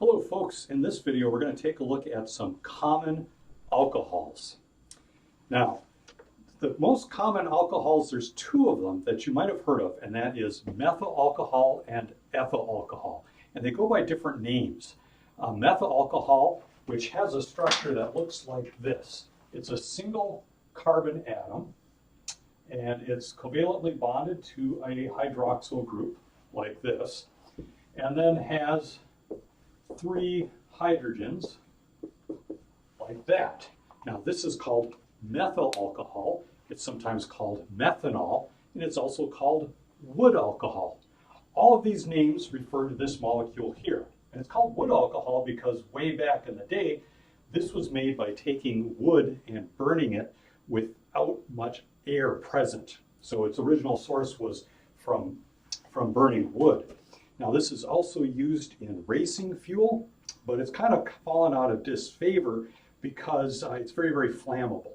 Hello folks, in this video we're going to take a look at some common alcohols. Now, the most common alcohols, there's two of them that you might have heard of, and that is methyl alcohol and ethyl alcohol. And they go by different names. Methyl alcohol, which has a structure that looks like this. It's a single carbon atom, and it's covalently bonded to a hydroxyl group like this, and then has three hydrogens like that. Now this is called methyl alcohol. It's sometimes called methanol, and it's also called wood alcohol. All of these names refer to this molecule here. And it's called wood alcohol because way back in the day, this was made by taking wood and burning it without much air present. So its original source was from burning wood. Now this is also used in racing fuel, but it's kind of fallen out of disfavor because it's very, very flammable.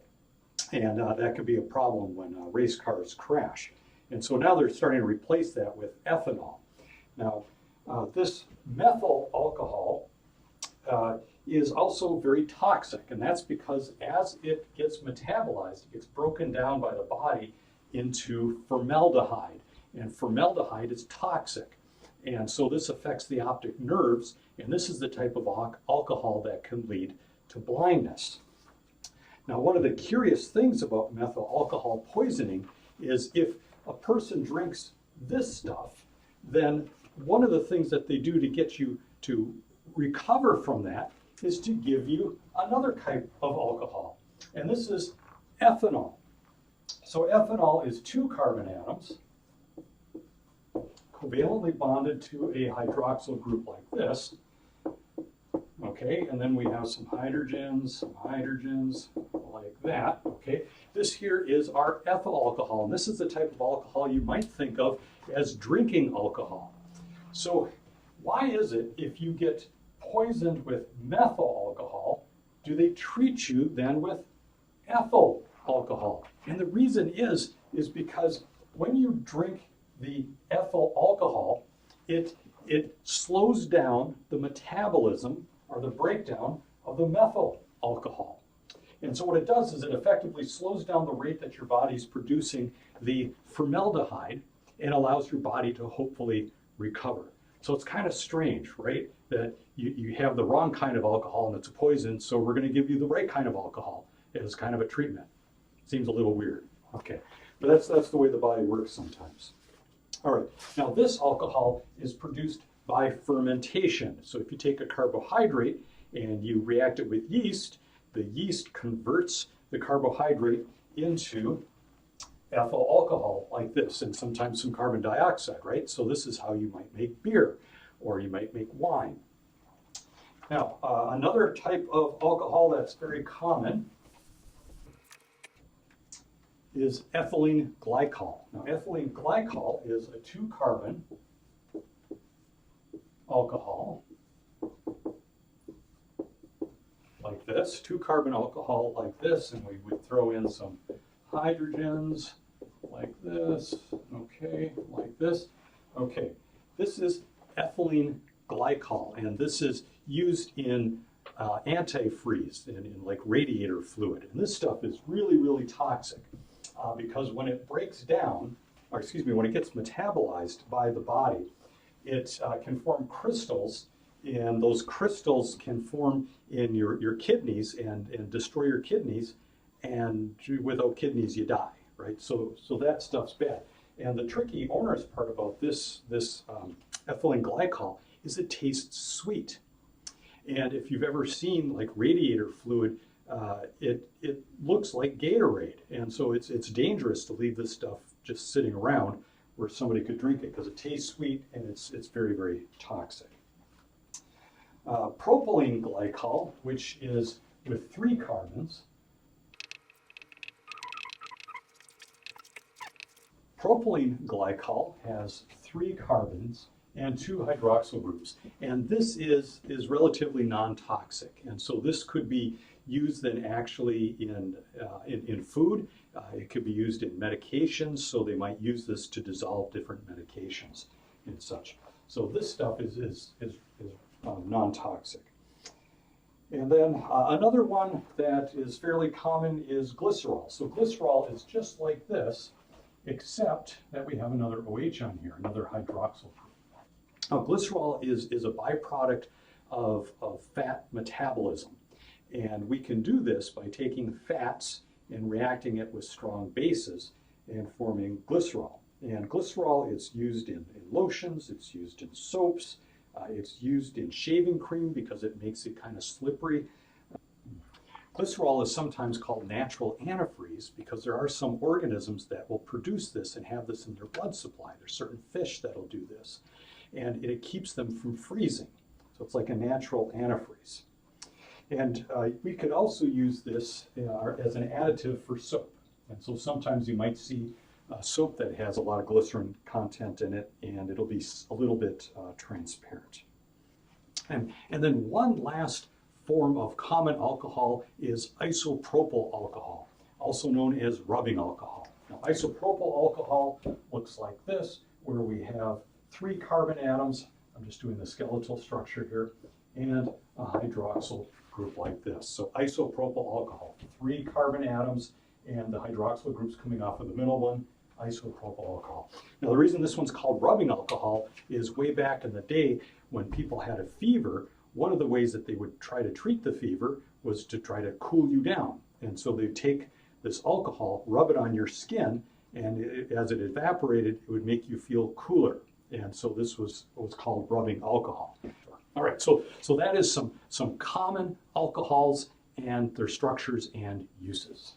And that could be a problem when race cars crash. And so now they're starting to replace that with ethanol. Now this methyl alcohol is also very toxic, and that's because as it gets metabolized, it gets broken down by the body into formaldehyde. And formaldehyde is toxic. And so this affects the optic nerves, and this is the type of alcohol that can lead to blindness. Now, one of the curious things about methyl alcohol poisoning is if a person drinks this stuff, then one of the things that they do to get you to recover from that is to give you another type of alcohol, and this is ethanol. So ethanol is two carbon atoms covalently bonded to a hydroxyl group like this. Okay, and then we have some hydrogens like that. Okay, this here is our ethyl alcohol, and this is the type of alcohol you might think of as drinking alcohol. So why is it if you get poisoned with methyl alcohol, do they treat you then with ethyl alcohol? And the reason is because when you drink the ethyl alcohol, it slows down the metabolism or the breakdown of the methyl alcohol. And so what it does is it effectively slows down the rate that your body's producing the formaldehyde and allows your body to hopefully recover. So it's kind of strange, right? That you have the wrong kind of alcohol and it's a poison, so we're going to give you the right kind of alcohol as kind of a treatment. Seems a little weird. Okay, but that's the way the body works sometimes. All right, now this alcohol is produced by fermentation. So if you take a carbohydrate and you react it with yeast, the yeast converts the carbohydrate into ethyl alcohol like this, and sometimes some carbon dioxide, right? So this is how you might make beer, or you might make wine. Now, another type of alcohol that's very common is ethylene glycol. Now, ethylene glycol is a two-carbon alcohol like this, two-carbon alcohol like this, and we would throw in some hydrogens like this, okay, like this. Okay, this is ethylene glycol, and this is used in antifreeze, in like radiator fluid. And this stuff is really, really toxic because when it breaks down, or excuse me, when it gets metabolized by the body, it can form crystals, and those crystals can form in your kidneys and destroy your kidneys, and without kidneys you die, right? So that stuff's bad. And the tricky, onerous part about this ethylene glycol is it tastes sweet. And if you've ever seen like radiator fluid, it looks like Gatorade. And so it's dangerous to leave this stuff just sitting around where somebody could drink it because it tastes sweet and it's very, very toxic. Propylene glycol, which is with three carbons. Propylene glycol has three carbons and two hydroxyl groups, and this is relatively non-toxic, and so this could be used then actually in food. It could be used in medications, so they might use this to dissolve different medications and such. So this stuff is non-toxic. And then another one that is fairly common is glycerol. So glycerol is just like this, except that we have another OH on here, another hydroxyl group. Now, glycerol is a byproduct of fat metabolism. And we can do this by taking fats and reacting it with strong bases and forming glycerol. And glycerol is used in lotions, it's used in soaps, it's used in shaving cream because it makes it kind of slippery. Glycerol is sometimes called natural antifreeze because there are some organisms that will produce this and have this in their blood supply. There's certain fish that'll do this. And it keeps them from freezing. So it's like a natural antifreeze. And we could also use this as an additive for soap. And so sometimes you might see soap that has a lot of glycerin content in it, and it'll be a little bit transparent. And then one last form of common alcohol is isopropyl alcohol, also known as rubbing alcohol. Now, isopropyl alcohol looks like this, where we have 3 carbon atoms. I'm just doing the skeletal structure here, and a hydroxyl group like this. So isopropyl alcohol, 3 carbon atoms, and the hydroxyl group's coming off of the middle one, isopropyl alcohol. Now, the reason this one's called rubbing alcohol is way back in the day when people had a fever, one of the ways that they would try to treat the fever was to try to cool you down. And so they'd take this alcohol, rub it on your skin, and as it evaporated, it would make you feel cooler. And so this was what was called rubbing alcohol. All right, so that is some common alcohols and their structures and uses.